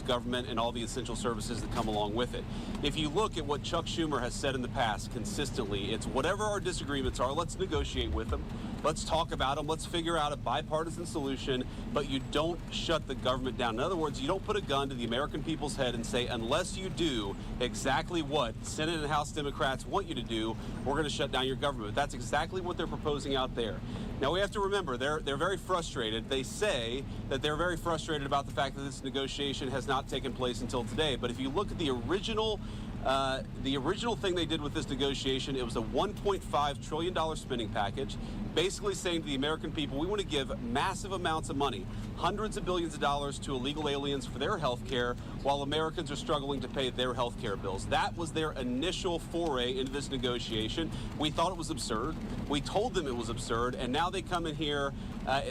government and all the essential services that come along with it. If you look at what Chuck Schumer has said in the past consistently, it's whatever our disagreements are, let's negotiate with them. Let's talk about them. Let's figure out a bipartisan solution, but you don't shut the government down. In other words, you don't put a gun to the American people's head and say, unless you do exactly what Senate and House Democrats want you to do, we're going to shut down your government. That's exactly what they're proposing out there. Now, we have to remember, they're very frustrated. They say that they're very frustrated about the fact that this negotiation has not taken place until today. But if you look at the original thing they did with this negotiation, it was a $1.5 trillion spending package, basically saying to the American people, we want to give massive amounts of money, hundreds of billions of dollars to illegal aliens for their health care, while Americans are struggling to pay their health care bills. That was their initial foray into this negotiation. We thought it was absurd. We told them it was absurd, and now they come in here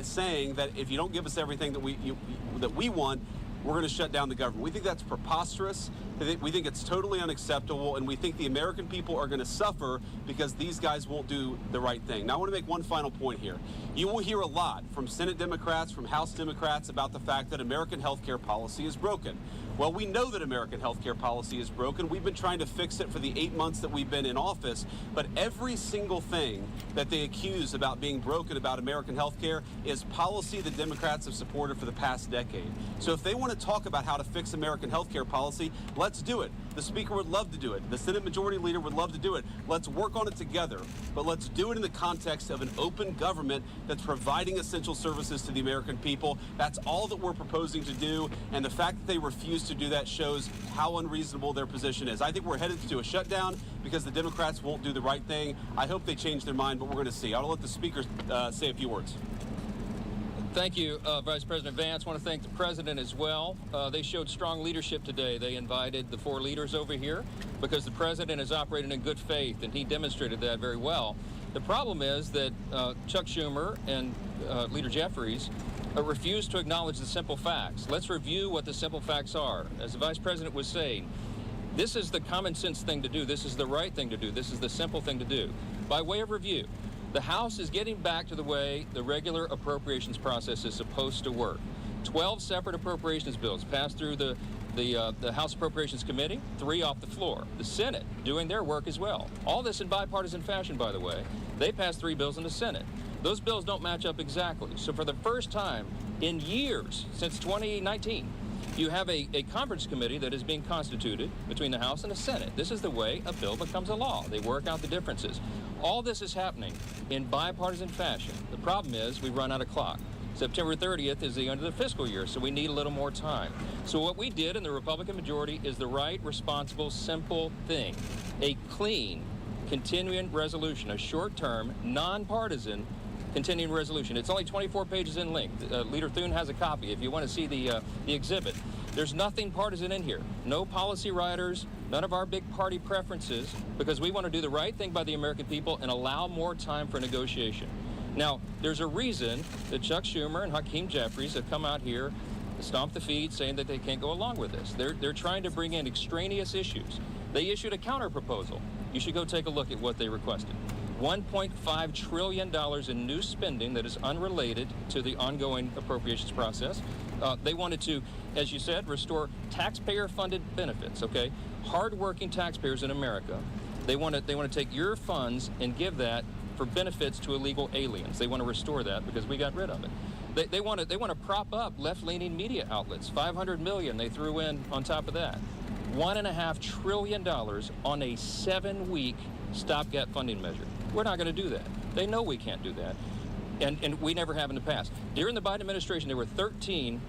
saying that if you don't give us everything that we want, we're going to shut down the government. We think that's preposterous. We think it's totally unacceptable, and we think the American people are going to suffer because these guys won't do the right thing. Now, I want to make one final point here. You will hear a lot from Senate Democrats, from House Democrats about the fact that American health care policy is broken. Well, we know that American health care policy is broken. We've been trying to fix it for the 8 months that we've been in office, but every single thing that they accuse about being broken about American health care is policy the Democrats have supported for the past decade. So if they want to talk about how to fix American health care policy, let's do it. The Speaker would love to do it. The Senate Majority Leader would love to do it. Let's work on it together, but let's do it in the context of an open government that's providing essential services to the American people. That's all that we're proposing to do, and the fact that they refuse to do that shows how unreasonable their position is. I think we're headed to a shutdown because the Democrats won't do the right thing. I hope they change their mind, but we're going to see. I'll let the Speaker say a few words. Thank you, Vice President Vance. I want to thank the President as well. They showed strong leadership today. They invited the 4 leaders over here because the President is operating in good faith, and he demonstrated that very well. The problem is that Chuck Schumer and Leader Jeffries refuse to acknowledge the simple facts. Let's review what the simple facts are. As the Vice President was saying, this is the common sense thing to do. This is the right thing to do. This is the simple thing to do. By way of review, the House is getting back to the way the regular appropriations process is supposed to work. 12 separate appropriations bills passed through the House Appropriations Committee, 3 off the floor. The Senate doing their work as well. All this in bipartisan fashion, by the way. They passed 3 bills in the Senate. Those bills don't match up exactly. So for the first time in years, since 2019, you have a conference committee that is being constituted between the House and the Senate. This is the way a bill becomes a law. They work out the differences. All this is happening in bipartisan fashion. The problem is we run out of clock. September 30th is the end of the fiscal year, so we need a little more time. So what we did in the Republican majority is the right, responsible, simple thing. A clean, continuing resolution, a short-term, nonpartisan continuing resolution. It's only 24 pages in length. Leader Thune has a copy if you want to see the exhibit. There's nothing partisan in here. No policy riders, none of our big party preferences, because we want to do the right thing by the American people and allow more time for negotiation. Now, there's a reason that Chuck Schumer and Hakeem Jeffries have come out here, stomped the feet, saying that they can't go along with this. They're trying to bring in extraneous issues. They issued a counter proposal. You should go take a look at what they requested. $1.5 trillion in new spending that is unrelated to the ongoing appropriations process. They wanted to, as you said, restore taxpayer-funded benefits, okay? Hard-working taxpayers in America. They want to take your funds and give that for benefits to illegal aliens. They want to restore that because we got rid of it. They want to prop up left-leaning media outlets. $500 million they threw in on top of that. $1.5 trillion on a 7-week stopgap funding measure. We're not going to do that. They know we can't do that. And we never have in the past. During the Biden administration, there were 13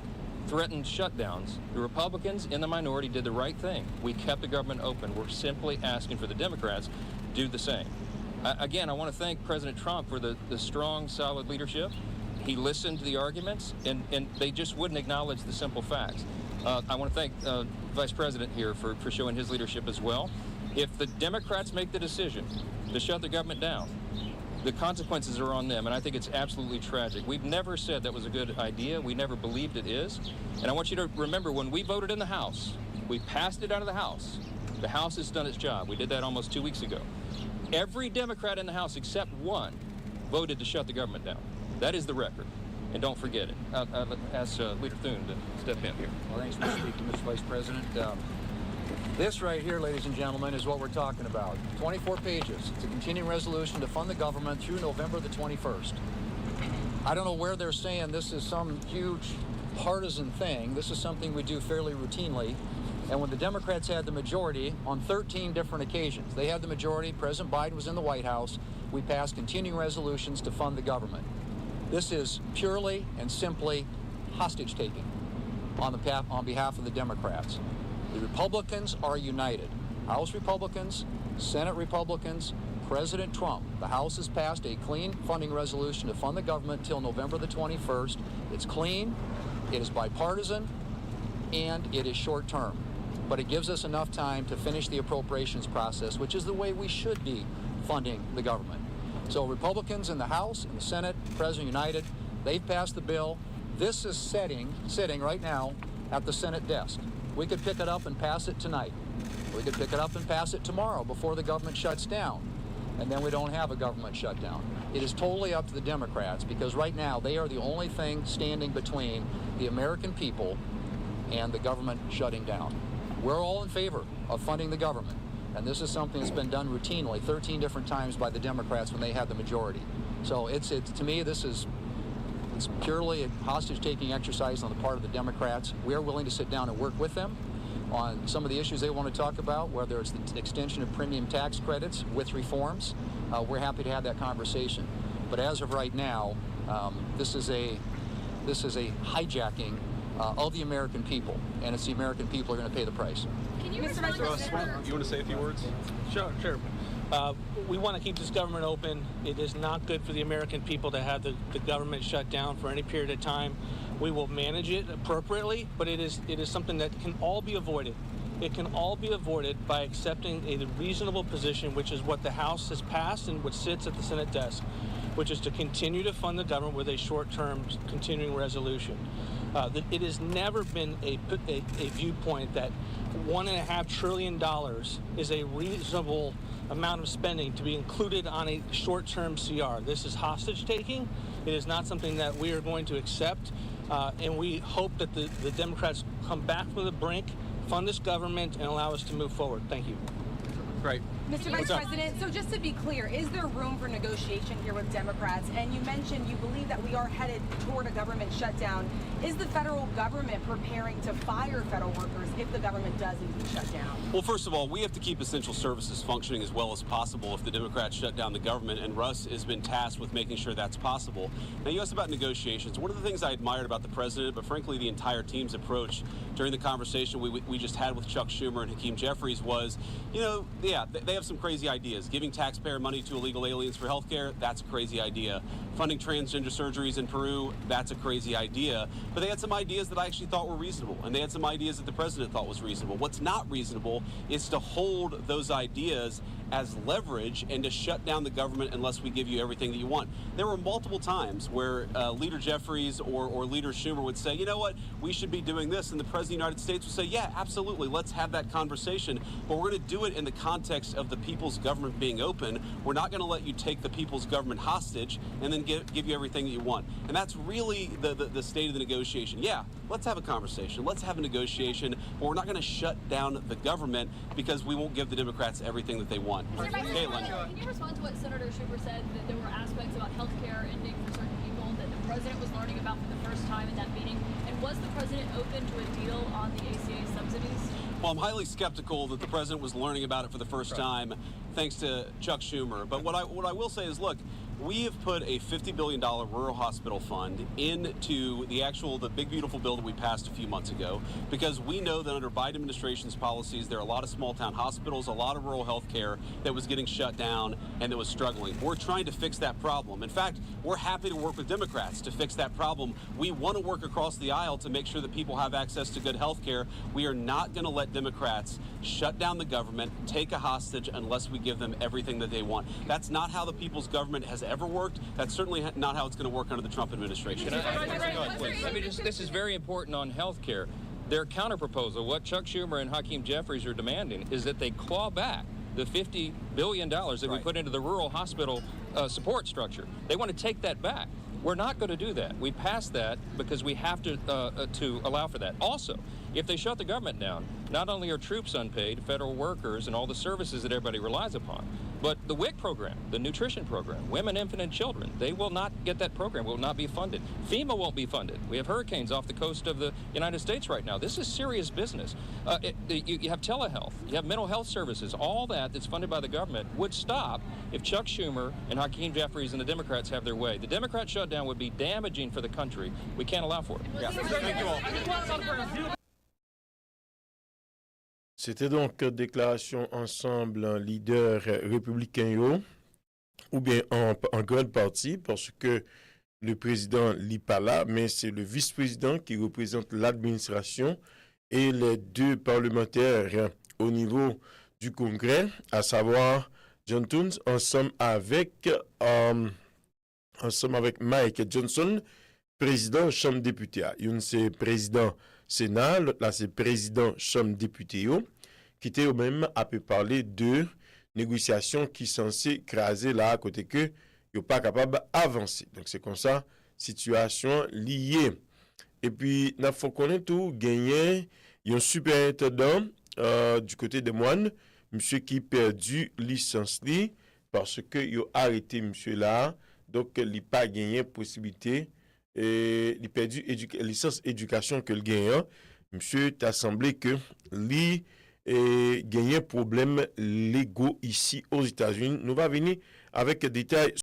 threatened shutdowns. The Republicans in the minority did the right thing. We kept the government open. We're simply asking for the Democrats to do the same. Again, I want to thank President Trump for the strong, solid leadership. He listened to the arguments, and they just wouldn't acknowledge the simple facts. I want to thank Vice President here for showing his leadership as well. If the Democrats make the decision to shut the government down, the consequences are on them, and I think it's absolutely tragic. We've never said that was a good idea. We never believed it is. And I want you to remember, when we voted in the House, we passed it out of the House. The House has done its job. We did that almost 2 weeks ago. Every Democrat in the House except one voted to shut the government down. That is the record. and don't forget it. I'll ask Leader Thune to step in here. Well, thanks, Mr. Speaker, Mr. Vice President. This right here, ladies and gentlemen, is what we're talking about. 24 pages. It's a continuing resolution to fund the government through November the 21st. I don't know where they're saying this is some huge partisan thing. This is something we do fairly routinely. And when the Democrats had the majority on 13 different occasions, they had the majority, President Biden was in the White House, we passed continuing resolutions to fund the government. This is purely and simply hostage taking on behalf of the Democrats. The Republicans are united. House Republicans, Senate Republicans, President Trump. The House has passed a clean funding resolution to fund the government until November the 21st. It's clean, it is bipartisan, and it is short term. But it gives us enough time to finish the appropriations process, which is the way we should be funding the government. So Republicans in the House, in the Senate, President United, they've passed the bill. This is sitting right now at the Senate desk. We could pick it up and pass it tonight. We could pick it up and pass it tomorrow before the government shuts down. And then we don't have a government shutdown. It is totally up to the Democrats because right now they are the only thing standing between the American people and the government shutting down. We're all in favor of funding the government. And this is something that's been done routinely 13 different times by the Democrats when they had the majority. So it's to me, it's purely a hostage-taking exercise on the part of the Democrats. We are willing to sit down and work with them on some of the issues they want to talk about, whether it's the extension of premium tax credits with reforms. We're happy to have that conversation. But as of right now, this is a hijacking of the American people, and it's the American people who are going to pay the price. Can you respond to you want to say a few words? Sure. We want to keep this government open. It is not good for the American people to have the government shut down for any period of time. We will manage it appropriately, but it is something that can all be avoided. It can all be avoided by accepting a reasonable position, which is what the House has passed and what sits at the Senate desk, which is to continue to fund the government with a short-term continuing resolution. It has never been a viewpoint that $1.5 trillion is a reasonable amount of spending to be included on a short-term CR. This is hostage-taking. It is not something that we are going to accept, and we hope that the Democrats come back from the brink, fund this government, and allow us to move forward. Thank you. Great. Mr. Vice President, so just to be clear, is there room for negotiation here with Democrats? And you mentioned you believe that we are headed toward a government shutdown. Is the federal government preparing to fire federal workers if the government does indeed shut down? Well, first of all, we have to keep essential services functioning as well as possible if the Democrats shut down the government, and Russ has been tasked with making sure that's possible. Now, you asked about negotiations. One of the things I admired about the president, but frankly the entire team's approach during the conversation we just had with Chuck Schumer and Hakeem Jeffries was, they have some crazy ideas. Giving taxpayer money to illegal aliens for health care, that's a crazy idea. Funding transgender surgeries in Peru, that's a crazy idea. But they had some ideas that I actually thought were reasonable, and they had some ideas that the president thought was reasonable. What's not reasonable is to hold those ideas as leverage and to shut down the government unless we give you everything that you want. There were multiple times where Leader Jeffries or Leader Schumer would say, you know what, we should be doing this, and the President of the United States would say, yeah, absolutely, let's have that conversation, but we're going to do it in the context of the people's government being open. We're not going to let you take the people's government hostage and then give you everything that you want. And that's really the state of the negotiation. Yeah, let's have a conversation, let's have a negotiation, but we're not going to shut down the government because we won't give the Democrats everything that they want. Caitlin. Can you respond to what Senator Schumer said, that there were aspects about health care ending for certain people that the president was learning about for the first time in that meeting? And was the president open to a deal on the ACA subsidies? Well, I'm highly skeptical that the president was learning about it for the first time, thanks to Chuck Schumer. But what I will say is, look, we have put a $50 billion rural hospital fund into the big, beautiful bill that we passed a few months ago, because we know that under Biden administration's policies, there are a lot of small-town hospitals, a lot of rural health care that was getting shut down and that was struggling. We're trying to fix that problem. In fact, we're happy to work with Democrats to fix that problem. We want to work across the aisle to make sure that people have access to good health care. We are not going to let Democrats shut down the government, take a hostage, unless we give them everything that they want. That's not how the people's government has ever worked. That's certainly not how it's going to work under the Trump administration. This is very important on health care. Their counterproposal, what Chuck Schumer and Hakeem Jeffries are demanding, is that they claw back the $50 billion that we put into the rural hospital support structure. They want to take that back. We're not going to do that. We passed that because we have to allow for that. Also, if they shut the government down, not only are troops unpaid, federal workers, and all the services that everybody relies upon, but the WIC program, the nutrition program, women, infant, and children, they will not get that program, will not be funded. FEMA won't be funded. We have hurricanes off the coast of the United States right now. This is serious business. You have telehealth, you have mental health services, all that's funded by the government would stop if Chuck Schumer and Hakeem Jeffries and the Democrats have their way. The Democrat shutdown would be damaging for the country. We can't allow for it. Yeah. Thank you all. C'était donc déclaration ensemble leader républicain yo, ou bien en grande partie parce que le président n'est pas là, mais c'est le vice-président qui représente l'administration et les deux parlementaires au niveau du Congrès, à savoir John Toons, ensemble avec Mike Johnson, président Chambre députée. Une c'est président Sénat, l'autre là c'est président Chambre députée, qui était au même à peu parler de négociations qui sont censées écraser là à côté que ils pas capable d'avancer. Donc c'est comme ça situation liée. Et puis il faut connaître tout gagner un superintendant du côté des moines, monsieur qui perdu licence li parce que il a arrêté monsieur là, donc il pas gagné possibilité et il perdu licence éducation que le gagnant. Monsieur t'a semblé que lui et gagner problème légaux ici aux États-Unis. Nous va venir avec des détails